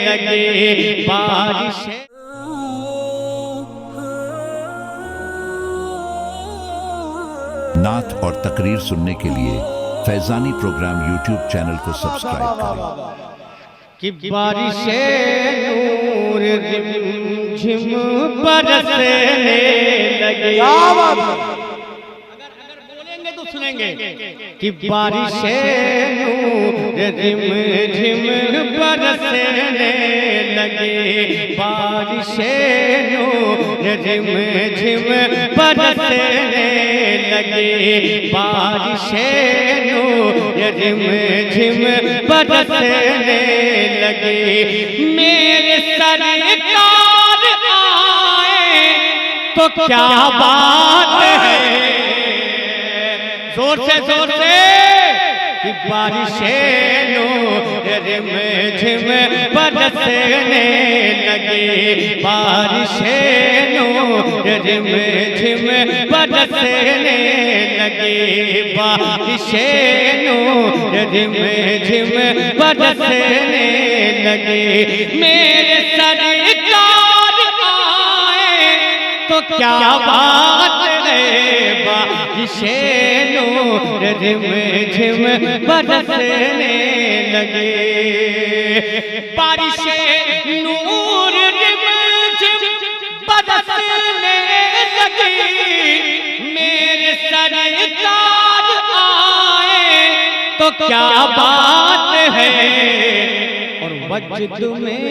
लगे बारिशें। नात और तकरीर सुनने के लिए फैजानी प्रोग्राम यूट्यूब चैनल को सब्सक्राइब करें। कि बारिशें नूर रिमझिम बरसने लगे। अगर बोलेंगे तो सुनेंगे कि बारिशें नूर रिमझिम बरसने लगे। बारिशें नूर रिमझिम बरसने लगे। बारिशें नूर रिमझिम बरसने लगे। मेरे सरकार आए तो क्या बात है। जोर से कि बारिशें नूर रिमझिम बरसने लगे। बारिशें नूर रिमझिम बरसने लगे। बारिशें नूर रिमझिम बरसने लगे। मेरे सरकार आए तो क्या बात है। बारिशें नूर रिमझिम बरसने लगे। बारिशें नूर रिमझिम बरसने लगी। मेरे सरकार आए तो क्या बात है। और वजद में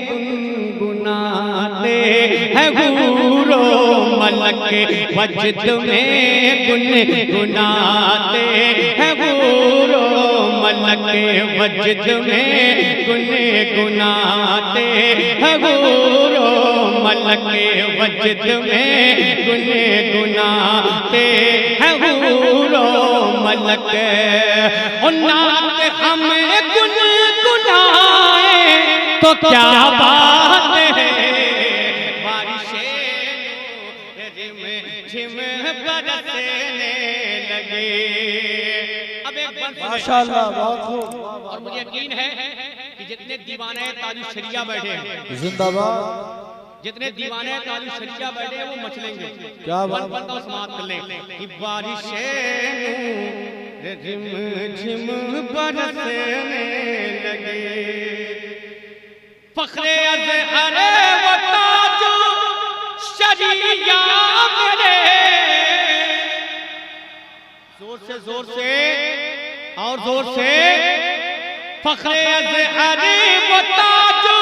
गुनगुनाते हैं हूरो मलक। वजद में गुनगुनाते हैं हूरो मलक। वजद में गुनगुनाते हैं हूरो मलक। वजद में गुनगुनाते हैं हूरो मलक। और नात हम गुनगुनाए तो क्या बात है। बारिशें रिमझिम बरसने लगे। अब एक बार माशाअल्लाह, बहुत खूब। और मुझे यकीन है कि जितने दीवाने ताजुश शरिया बैठे हैं, जिंदाबाद, जितने दीवाने ताजुश शरिया बैठे हैं वो मचलेंगे। क्या बात। वन का समाप्त कर लें कि बारिशें रिमझिम बरसने लगे। फख्रे अज़हर व ताजो शरिया मेरे। जोर से और जोर से। फख्रे अज़हर व ताजो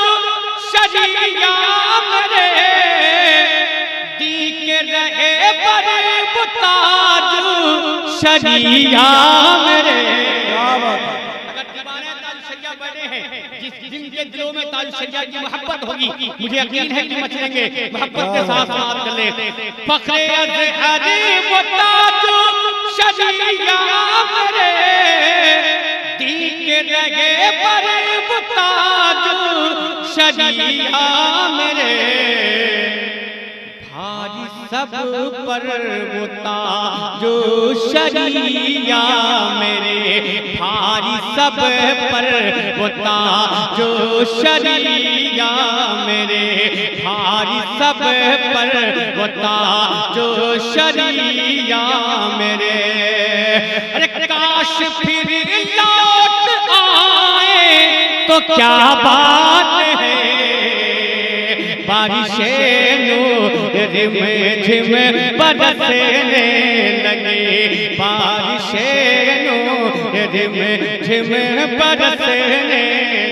शरिया मेरे। दी के रहे पर ताजो शरिया मेरे। अगर दीवाने ताजुश शरिया बैठे हैं, जिनके दिलों में ताजुश शरिया की मोहब्बत होगी, मुझे यकीन है कि मचलेंगे। मोहब्बत के साथ समाप्त कर ले। फख्रे अज़हर व ताजो शरिया मेरे। दी के रहे पर ताजो शरिया मेरे। भारी सब पर वो ताजो शरिया मेरे। भारी सब पर वो ताजो शरिया मेरे। भारी सब पर वो ताजो शरिया मेरे। अरे काश फिर लौट आए तो क्या बात है। बारिशें नूर रिमझिम बरसने लगे। बारिशें नूर रिमझिम बरसने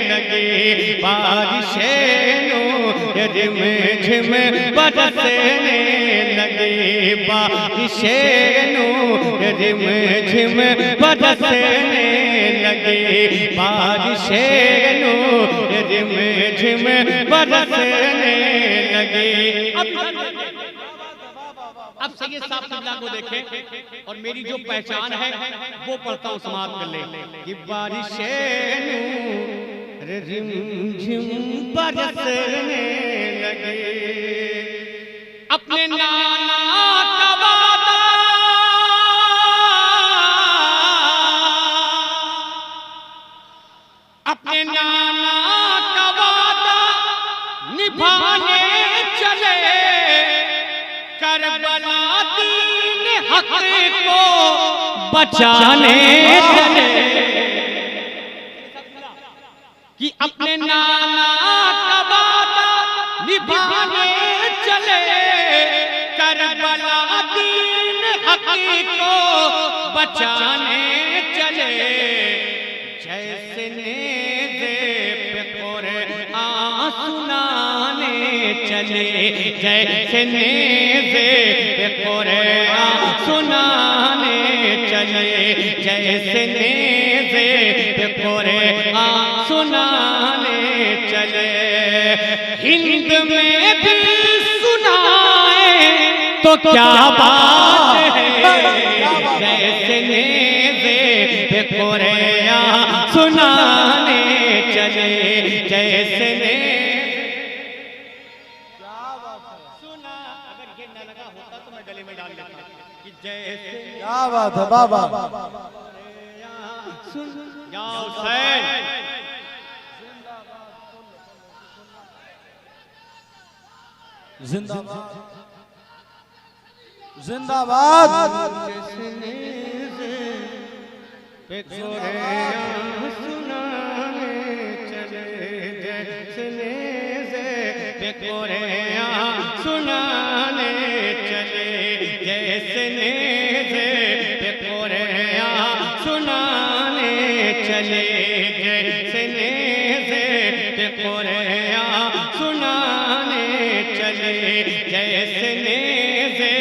लगे। बारिशें नूर रिमझिम बरसने लगे। बारिशें नूर रिमझिम बरसने लगे। बारिशें नूर रिमझिम बरसने लगे। अब सैयद साहब किबला को देखें और मेरी जो पहचान है वो पढ़ता हूँ, समाप्त कर ले कि बारिशें नूर रिमझिम बरसने लगे। अपने नाना का वादा अपने नाना का वादा हक को बचाने चले कि अपने नाना का वादा निभाने चले करबला दीन हक को बचाने चले जैसे नेज़े पे कुरान सुनाने चले जैसे नेज़े पे कुरान सुनाने चले जैसे नेज़े पे कुरान सुनाने चले हिंद में भी सुनाए तो क्या बात है जैसे नेज़े पे कुरान सुनाने चले जैसे सुना अगर ये न लगा होता तो मैं गले में डाल लेता कि जैसे क्या बात है बाबा या हुसैन जिंदाबाद जिंदाबाद पे कुरान सुनाने चले जैसे नेज़े पे कुरान सुनाने चले जैसे नेज़े पे कुरान सुनाने चले जैसे नेज़े पे कुरान सुनाने चले जैसे नेज़े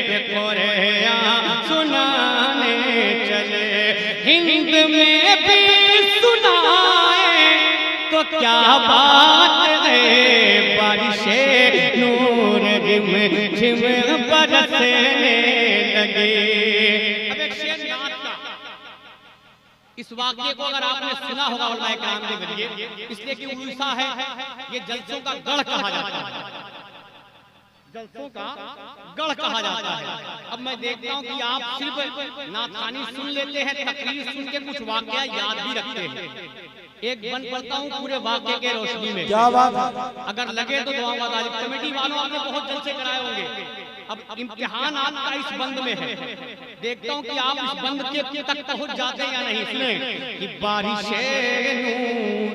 पे कुरान सुनाने चले हिंद में भी सुनाए तो क्या बात है बारिशे नूर रिम झिम बरसने लगे। अब एक शेर याद का इस वाक्य को अगर आपने सुना होगा उलमाए किराम के जरिए इसलिए कि उड़ीसा है ये जलसों का गढ़ कहा जाता है जलसों का गढ़ कहा जाता है। अब मैं देखता हूँ कि आप सिर्फ नाथानी सुन लेते हैं तकरीर सुन के कुछ वाकया याद भी रखते हैं। एक बन पढ़ता हूँ पूरे वाक्य के रोशनी में क्या बात है अगर लगे तो दुआ वाली कमेटी वालों आपने बहुत जलसे कराए होंगे। अब इम्तिहान आपका इस बंद में है देखता हूँ कि आप इस बंद के तक पहुँच जाते या नहीं। सुने कि बारिशें नूर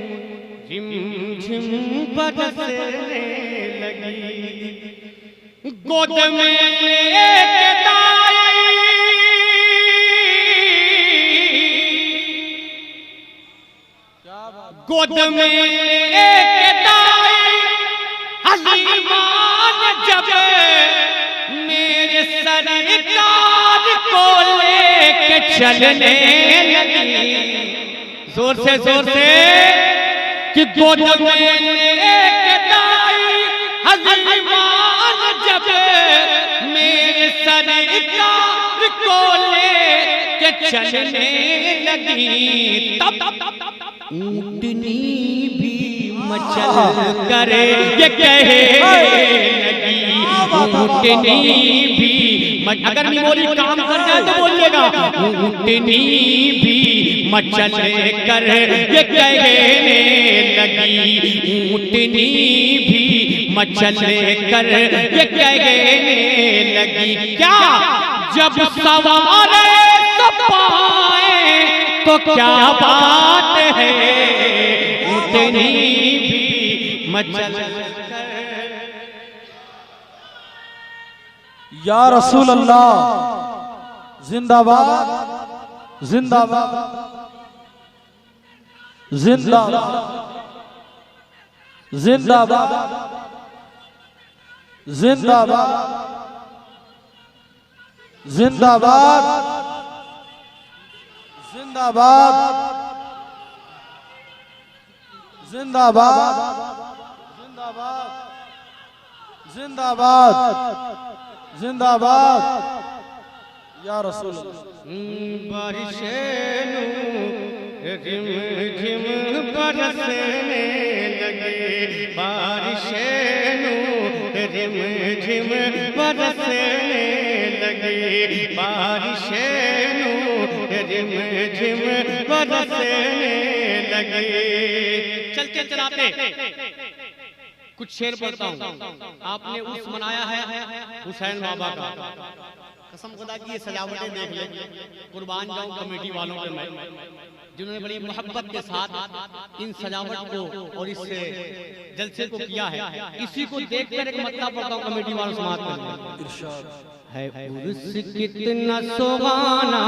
झिम झिम बरसने लगी गोद में लेके दाई गोद में लेके दाई हलीमान जब मेरे सरकार को लेके चलने लगी जोर से कि गोद में लेके दाई हलीमान जब मेरे सरकार को लेके चलने लगी तब ऊँटनी भी मचल करे ये कहे लगी ऊँटनी भी अगर निमोली काम कर जाए तो बोलिएगा ऊँटनी भी मचल कर ये कहने लगी ऊँटनी भी मचल कर ये कहने लगी क्या जब सवार तो पाए तो क्या बात है ऊँटनी भी मचल या रसूल अल्लाह जिंदाबाद जिंदाबाद जिंदाबाद जिंदाबाद जिंदाबाद जिंदाबाद जिंदाबाद जिंदाबाद जिंदाबाद जिंदाबाद या रसूल बारिशें झिम झिम बरसने लगे बारिशें झिम झिम बरसने लगे बारिशें झिम झिम बरसने लगे। चलते चलाते कुछ शेर पढ़ता हूँ। आपने उस मनाया है हुसैन बाबा का कसम खुदा की ये सजावटें देख ले, कुर्बान जाऊं कमेटी वालों पे मैं, जिन्होंने बड़ी मोहब्बत के साथ इन सजावट को और इस जलसे को किया है। इसी को देखकर एक मतलब पढ़ता हूं कमेटी वालों समाज में। इरशाद है उर्स कितना सुहाना